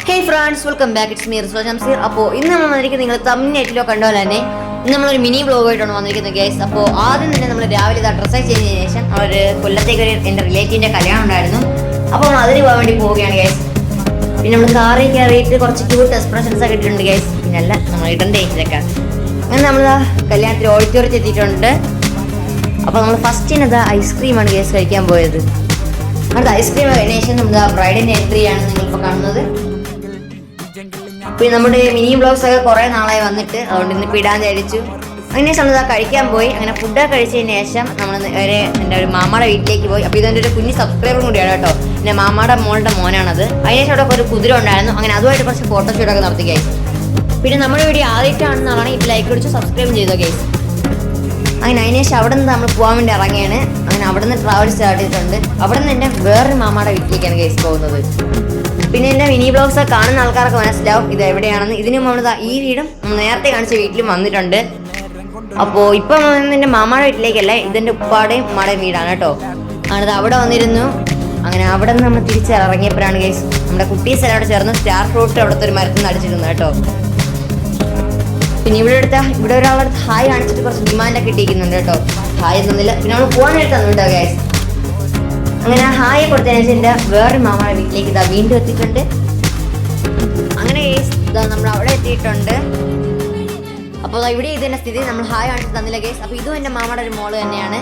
Hey friends, welcome back. It's me, Rizwa Shamsir. അപ്പോൾ ഇന്ന് നമ്മൾ വന്നിരിക്കുന്നത് നിങ്ങൾ തമ്മിലേറ്റിലോ കണ്ടോലെ തന്നെ ഇന്ന് നമ്മളൊരു മിനി വ്ലോഗ് ആയിട്ടാണ് വന്നിരിക്കുന്നത് ഗൈസ്. അപ്പോൾ ആദ്യം തന്നെ നമ്മൾ രാവിലെ ഡ്രസ്സ് ചെയ്തതിന് ശേഷം ഒരു കൊല്ലത്തേക്ക് എൻ്റെ റിലേറ്റീവിൻ്റെ കല്യാണം ഉണ്ടായിരുന്നു. അപ്പോൾ നമ്മൾ അതിന് പോകാൻ വേണ്ടി പോവുകയാണ് ഗൈസ്. പിന്നെ നമ്മൾ കാറിൽ കയറിയിട്ട് കുറച്ച് ക്യൂട്ട് എക്സ്പ്രഷൻസ് ഒക്കെ ഇട്ടിട്ടുണ്ട് ഗൈസ്. പിന്നല്ല നമ്മൾ ഇടണ്ടേ ഇതൊക്കെ. അങ്ങനെ നമ്മൾ കല്യാണത്തിൽ ഓഡിറ്റോറിയത്തിൽ എത്തിയിട്ടുണ്ട്. അപ്പോൾ നമ്മൾ ഫസ്റ്റിനത് ഐസ്ക്രീമാണ് ഗൈസ് കഴിക്കാൻ പോയത്. അടുത്ത ഐസ്ക്രീം കഴിഞ്ഞ ശേഷം നമ്മൾ ബ്രൈഡിൻ്റെ എൻട്രിയാണ് നിങ്ങളിപ്പോൾ കാണുന്നത്. പിന്നെ നമ്മുടെ മിനി ബ്ലോഗ്സ് ഒക്കെ കുറേ നാളായി വന്നിട്ട് അതുകൊണ്ട് ഇന്നിപ്പോൾ ഇടാൻ വിചാരിച്ചു. അങ്ങനെ നമ്മൾ കഴിക്കാൻ പോയി. അങ്ങനെ ഫുഡൊക്കെ കഴിച്ചതിന് ശേഷം നമ്മൾ നേരെ എൻ്റെ ഒരു മാമാടെ വീട്ടിലേക്ക് പോയി. അപ്പോൾ ഇതെൻ്റെ ഒരു കുഞ്ഞ് സബ്സ്ക്രൈബറും കൂടിയാണ് കേട്ടോ. പിന്നെ മാമാടെ മോളുടെ മോനാണത്. അതിനുശേഷം അവിടെ ഒരു കുതിര ഉണ്ടായിരുന്നു. അങ്ങനെ അതുമായിട്ട് കുറച്ച് ഫോട്ടോഷൂട്ടൊക്കെ നടത്തി ഗൈസ്. പിന്നെ നമ്മുടെ വീഡിയോ ആദ്യമായിട്ടാണെന്നാണ് ഇപ്പോൾ ലൈക്ക് അടിച്ച് സബ്സ്ക്രൈബ് ചെയ്തോ ഗൈസ്. അങ്ങനെ അതിനുശേഷം അവിടെ നിന്ന് നമ്മൾ പോകാൻ വേണ്ടി ഇറങ്ങിയാണ്. അങ്ങനെ അവിടെ നിന്ന് ട്രാവൽ സ്റ്റാർട്ട് ചെയ്തിട്ടുണ്ട്. അവിടെ നിന്ന് എൻ്റെ വേറൊരു മാമാടെ വീട്ടിലേക്കാണ് ഗൈസ് പോകുന്നത്. പിന്നെ എൻ്റെ മിനി ബ്ലോഗ്സ് കാണുന്ന ആൾക്കാർക്ക് മനസ്സിലാവും ഇത് എവിടെയാണെന്ന്. ഇതിന് നമ്മൾ ഈ വീടും നേരത്തെ കാണിച്ച വീട്ടിലും വന്നിട്ടുണ്ട്. അപ്പോൾ ഇപ്പം എൻ്റെ മാമാടെ വീട്ടിലേക്കല്ല, ഇതെൻ്റെ ഉപ്പാടെയും ഉമ്മാടെയും വീടാണ് കേട്ടോ. ആണിത് അവിടെ വന്നിരുന്നു. അങ്ങനെ അവിടെ നിന്ന് നമ്മൾ തിരിച്ചിറങ്ങിയപ്പോഴാണ് ഗൈസ് നമ്മുടെ കുട്ടീസ് എല്ലാം അവിടെ ചേർന്ന് സ്റ്റാർ ഫ്രൂട്ട് അവിടുത്തെ ഒരു മരത്തിൽ നിന്ന് അടിച്ചിരുന്നു കേട്ടോ. പിന്നെ ഇവിടെ ഒരാളടുത്ത് ഹായ് കാണിച്ചിട്ട് കുറച്ച് ഡിമാൻഡൊക്കെ ഇട്ടിരിക്കുന്നുണ്ട് കേട്ടോ. ഹായ് തന്നില്ല. പിന്നെ നമ്മൾ ഫോണായിട്ട് തന്നിട്ടോ ഗൈസ്. അങ്ങനെ ഹായ് കൊടുത്തതിന് ശേഷം എൻ്റെ വേറൊരു മാമാടെ വീട്ടിലേക്ക് ഇതാ വീണ്ടും എത്തിയിട്ടുണ്ട്. അങ്ങനെ ഗൈസ് ഇതാ നമ്മൾ അവിടെ എത്തിയിട്ടുണ്ട്. അപ്പോൾ ഇവിടെ ഇതിൻ്റെ സ്ഥിതി നമ്മൾ ഹായ് കാണിച്ച് തന്നില്ല ഗൈസ്. അപ്പോൾ ഇതും എൻ്റെ മാമാടെ ഒരു മോള് തന്നെയാണ്.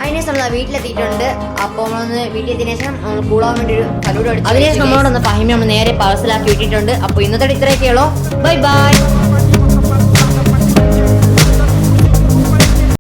അതിനുശേഷം നമ്മൾ വീട്ടിലെത്തിയിട്ടുണ്ട്. അപ്പോൾ നമ്മളൊന്ന് വീട്ടിലെത്തിയതിനു ശേഷം നമ്മൾ കൂടാൻ വേണ്ടി ഒരു ഫലൂടെ അടിച്ചു. അതിനുശേഷം നമ്മളോടൊന്ന് ഫഹിമ നമ്മൾ നേരെ പാഴ്സലാക്കി വിട്ടിട്ടുണ്ട്. അപ്പോൾ ഇന്നത്തെ ഇത്രയൊക്കെയുള്ളൂ. Bye bye.